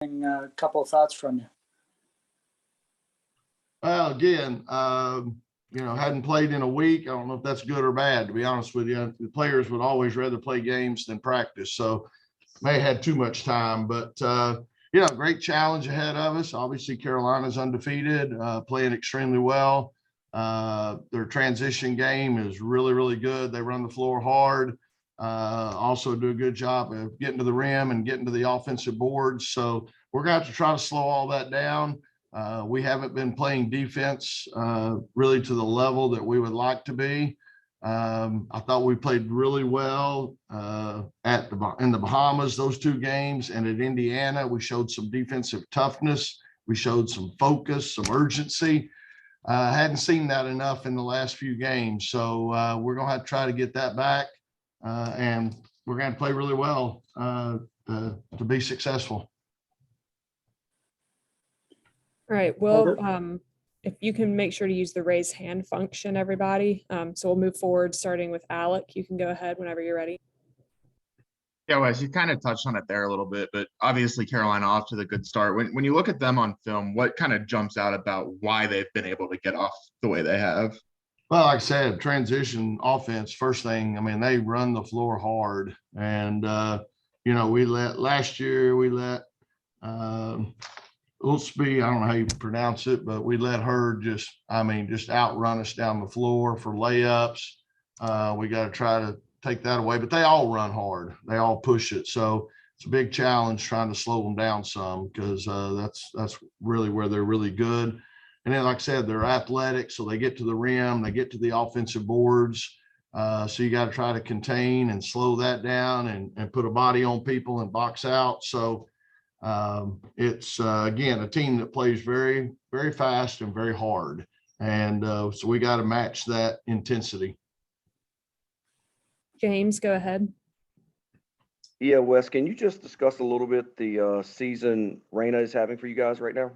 a couple of thoughts from you. Well, again, hadn't played in a week. I don't know if that's good or bad, to be honest with you. The players would always rather play games than practice. So may have had too much time, but great challenge ahead of us. Obviously, Carolina's undefeated, playing extremely well. Their transition game is really, really good. They run the floor hard. Also do a good job of getting to the rim and getting to the offensive boards. So we're going to have to try to slow all that down. We haven't been playing defense really to the level that we would like to be. I thought we played really well in the Bahamas, those two games, and at Indiana, we showed some defensive toughness. We showed some focus, some urgency. Hadn't seen that enough in the last few games. So we're going to have to try to get that back, and we're going to play really well to be successful. All right. Well, if you can make sure to use the raise hand function, everybody. So we'll move forward, starting with Alec. You can go ahead whenever you're ready. Yeah, Wes, you kind of touched on it there a little bit, but obviously Carolina off to the good start. When you look at them on film, what kind of jumps out about why they've been able to get off the way they have? Well, like I said, transition offense, first thing, they run the floor hard. And, last year we let Ulsby, I don't know how you pronounce it, but we let her just outrun us down the floor for layups. We got to try to take that away, but they all run hard. They all push it. So it's a big challenge trying to slow them down some, because that's really where they're really good. And then, like I said, they're athletic, so they get to the rim, they get to the offensive boards. So you got to try to contain and slow that down and put a body on people and box out. So it's again, a team that plays very, very fast and very hard. And so we got to match that intensity. James, go ahead. Yeah, Wes, can you just discuss a little bit the season Raina is having for you guys right now?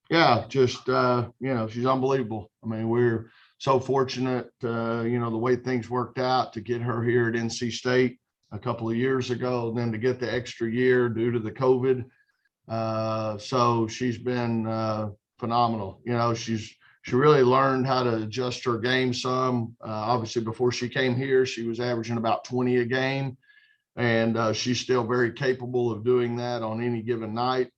Yeah, just, she's unbelievable. We're so fortunate, the way things worked out to get her here at NC State a couple of years ago, and then to get the extra year due to the COVID. So she's been phenomenal. She really learned how to adjust her game some. Obviously, before she came here, she was averaging about 20 a game, and she's still very capable of doing that on any given night.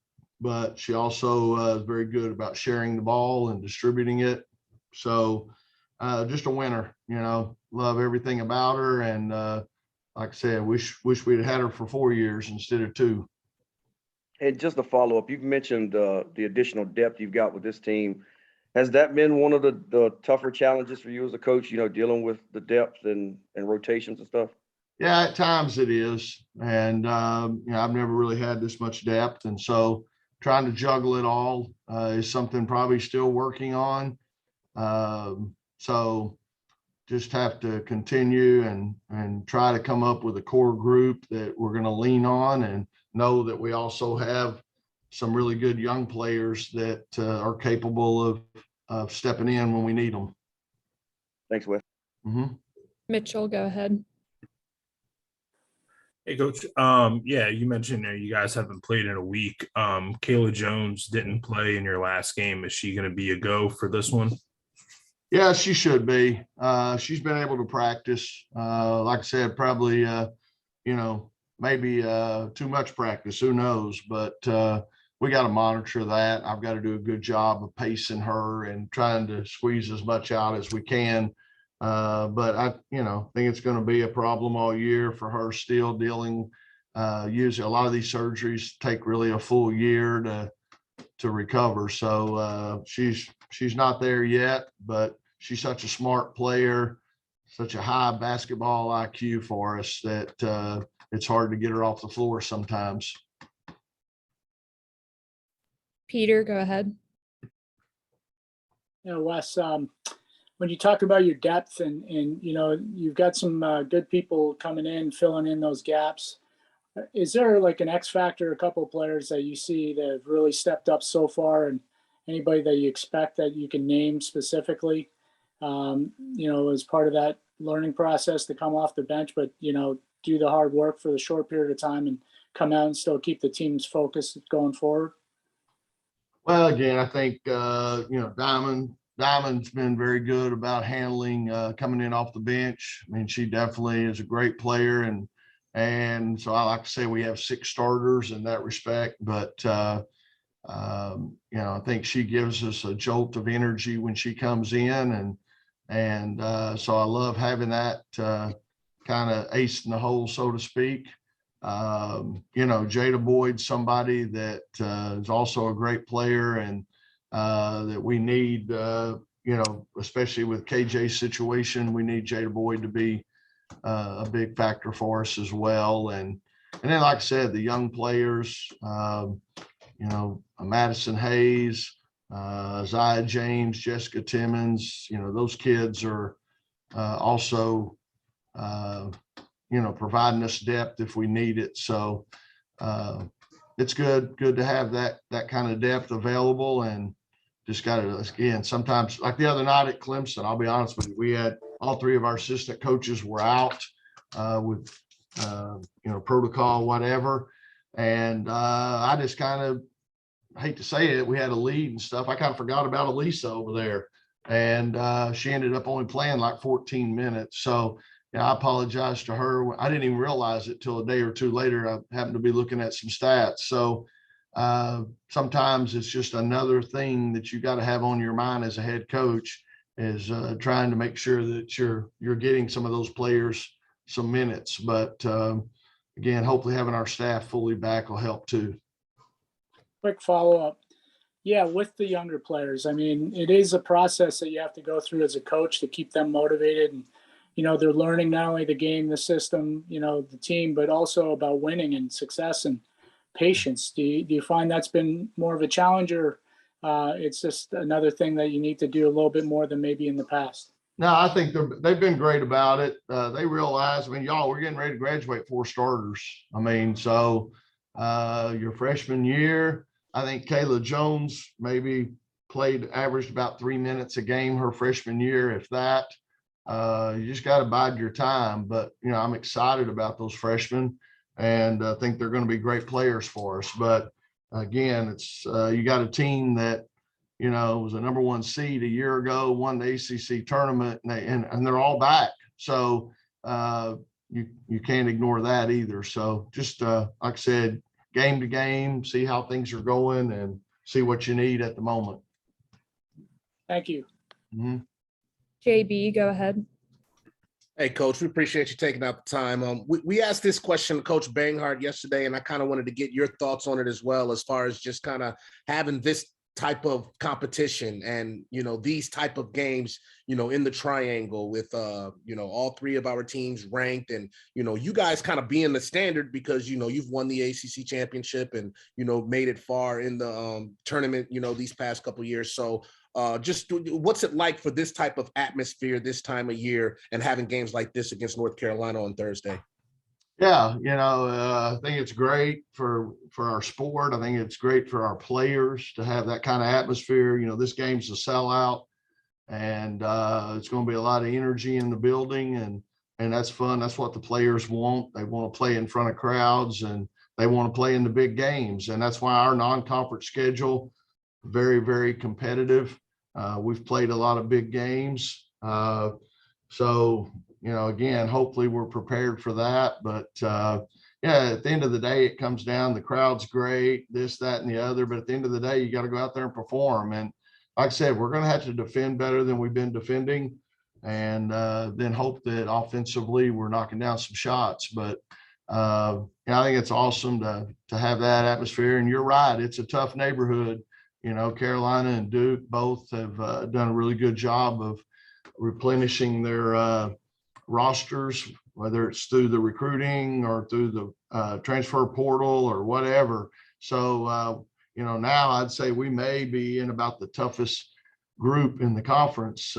But she also is very good about sharing the ball and distributing it. So just a winner, love everything about her. And like I said, wish we'd had her for 4 years instead of 2. And just a follow up, you've mentioned the additional depth you've got with this team. Has that been one of the tougher challenges for you as a coach, dealing with the depth and rotations and stuff? Yeah, at times it is. And, I've never really had this much depth. And so trying to juggle it all is something probably still working on. So just have to continue and try to come up with a core group that we're going to lean on, and know that we also have some really good young players that are capable of stepping in when we need them. Thanks, Wes. Mm-hmm. Mitchell, go ahead. Hey, Coach. Yeah, you mentioned you guys haven't played in a week. Kayla Jones didn't play in your last game. Is she going to be a go for this one? Yeah, she should be. She's been able to practice. Like I said, probably, maybe too much practice. Who knows? But we got to monitor that. I've got to do a good job of pacing her and trying to squeeze as much out as we can. But I think it's going to be a problem all year for her, still dealing. Usually a lot of these surgeries take really a full year to recover. So she's not there yet, but she's such a smart player, such a high basketball IQ for us that it's hard to get her off the floor sometimes. Peter, go ahead. Wes, when you talk about your depth and you've got some good people coming in, filling in those gaps, is there like an X factor, a couple of players that you see that have really stepped up so far, and anybody that you expect that you can name specifically, as part of that learning process to come off the bench, but, do the hard work for the short period of time and come out and still keep the team's focus going forward? Well, again, I think, Diamond's been very good about handling, coming in off the bench. I mean, she definitely is a great player. And so I like to say we have 6 starters in that respect, but, I think she gives us a jolt of energy when she comes in. So I love having that, kind of ace in the hole, so to speak. Jada Boyd's somebody that is also a great player, and that we need, especially with KJ's situation, we need Jada Boyd to be a big factor for us as well. And then, like I said, the young players, Madison Hayes, Zia James, Jessica Timmons, those kids are also, providing us depth if we need it. So it's good to have that kind of depth available, and just got to, again, sometimes like the other night at Clemson, I'll be honest with you, we had all 3 of our assistant coaches were out with, protocol, whatever. And I just kind of hate to say it, we had a lead and stuff. I kind of forgot about Elisa over there, and she ended up only playing like 14 minutes. So I apologize to her. I didn't even realize it till a day or 2 later. I happened to be looking at some stats. So sometimes it's just another thing that you got to have on your mind as a head coach, is trying to make sure that you're getting some of those players some minutes. But again, hopefully having our staff fully back will help too. Quick follow-up. Yeah, with the younger players, I mean, it is a process that you have to go through as a coach to keep them motivated. And, they're learning not only the game, the system, the team, but also about winning and success and patience. Do you find that's been more of a challenge, or it's just another thing that you need to do a little bit more than maybe in the past? No, I think they've been great about it. They realize, y'all, we're getting ready to graduate 4 starters. So your freshman year, I think Kayla Jones maybe averaged about 3 minutes a game her freshman year, if that. You just got to bide your time. But, I'm excited about those freshmen, and I think they're going to be great players for us. But again, it's you got a team that, was a number 1 seed a year ago, won the ACC tournament, and they're all back. So you can't ignore that either. So just like I said, game to game, see how things are going and see what you need at the moment. Thank you. Mm-hmm. JB, go ahead. Hey, Coach, we appreciate you taking out the time. We asked this question to Coach Banghart yesterday, and I kind of wanted to get your thoughts on it as well, as far as just kind of having this type of competition and, these type of games, in the triangle with, all 3 of our teams ranked, and, you guys kind of being the standard because, you've won the ACC championship and, made it far in the tournament, these past couple of years. So just what's it like for this type of atmosphere this time of year and having games like this against North Carolina on Thursday? Yeah, I think it's great for our sport. I think it's great for our players to have that kind of atmosphere. This game's a sellout, and it's going to be a lot of energy in the building, and that's fun. That's what the players want. They want to play in front of crowds, and they want to play in the big games. And that's why our non-conference schedule, very, very competitive. We've played a lot of big games. So, again, hopefully we're prepared for that. But at the end of the day, it comes down, the crowd's great, this, that, and the other. But at the end of the day, you got to go out there and perform. And like I said, we're going to have to defend better than we've been defending, and then hope that offensively we're knocking down some shots. But I think it's awesome to have that atmosphere. And you're right, it's a tough neighborhood. Carolina and Duke both have done a really good job of replenishing their rosters, whether it's through the recruiting or through the transfer portal or whatever. So, now I'd say we may be in about the toughest group in the conference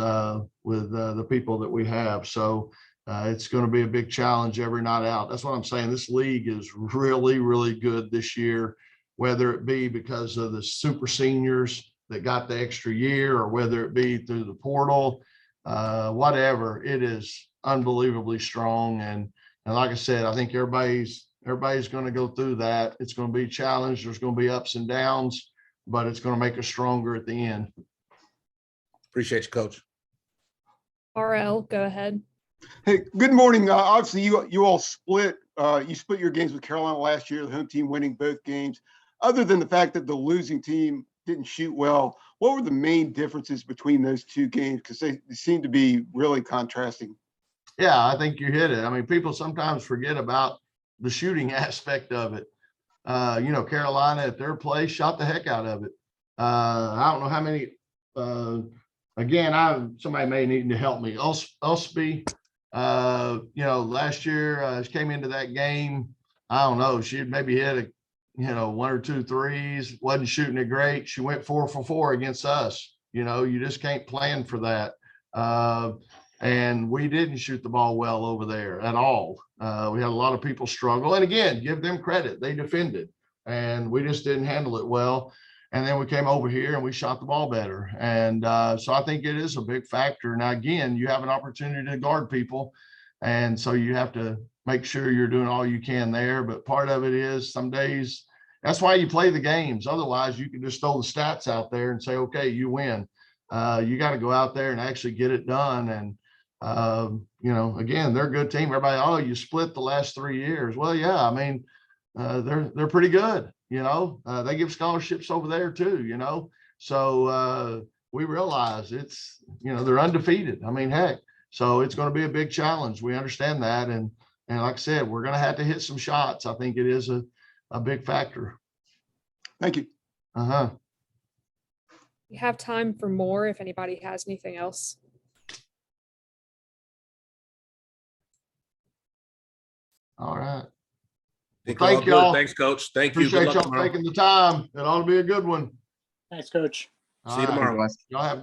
with the people that we have. So it's going to be a big challenge every night out. That's what I'm saying. This league is really, really good this year, whether it be because of the super seniors that got the extra year, or whether it be through the portal, whatever. It is unbelievably strong. And like I said, I think everybody's Everybody's going to go through that. It's going to be a challenge. There's going to be ups and downs, but it's going to make us stronger at the end. Appreciate you, Coach. RL, go ahead. Hey, good morning. Obviously, you all split. You split your games with Carolina last year, the home team winning both games. Other than the fact that the losing team didn't shoot well, what were the main differences between those two games? Because they seem to be really contrasting. Yeah, I think you hit it. I mean, people sometimes forget about the shooting aspect of it. Carolina at their place shot the heck out of it. I don't know how many. Somebody may need to help me. Usby, last year she came into that game. I don't know. She had maybe hit one or two threes. Wasn't shooting it great. She went 4 for 4 against us. You just can't plan for that. And we didn't shoot the ball well over there at all. We had a lot of people struggle. And again, give them credit. They defended, and we just didn't handle it well. And then we came over here and we shot the ball better. And so I think it is a big factor. Now, again, you have an opportunity to guard people. And so you have to make sure you're doing all you can there. But part of it is some days, that's why you play the games. Otherwise, you can just throw the stats out there and say, okay, you win. You got to go out there and actually get it done. And, again, they're a good team. Everybody, you split the last 3 years. Well, yeah, I mean, they're pretty good. They give scholarships over there too, so we realize it's, they're undefeated. I mean, heck, so it's going to be a big challenge. We understand that. And like I said, we're going to have to hit some shots. I think it is a big factor. Thank you. We have time for more if anybody has anything else. All right. Thank y'all. Thanks, Coach. Thank you. Appreciate y'all taking the time. It ought to be a good one. Thanks, Coach. All See you right. tomorrow. Y'all have a good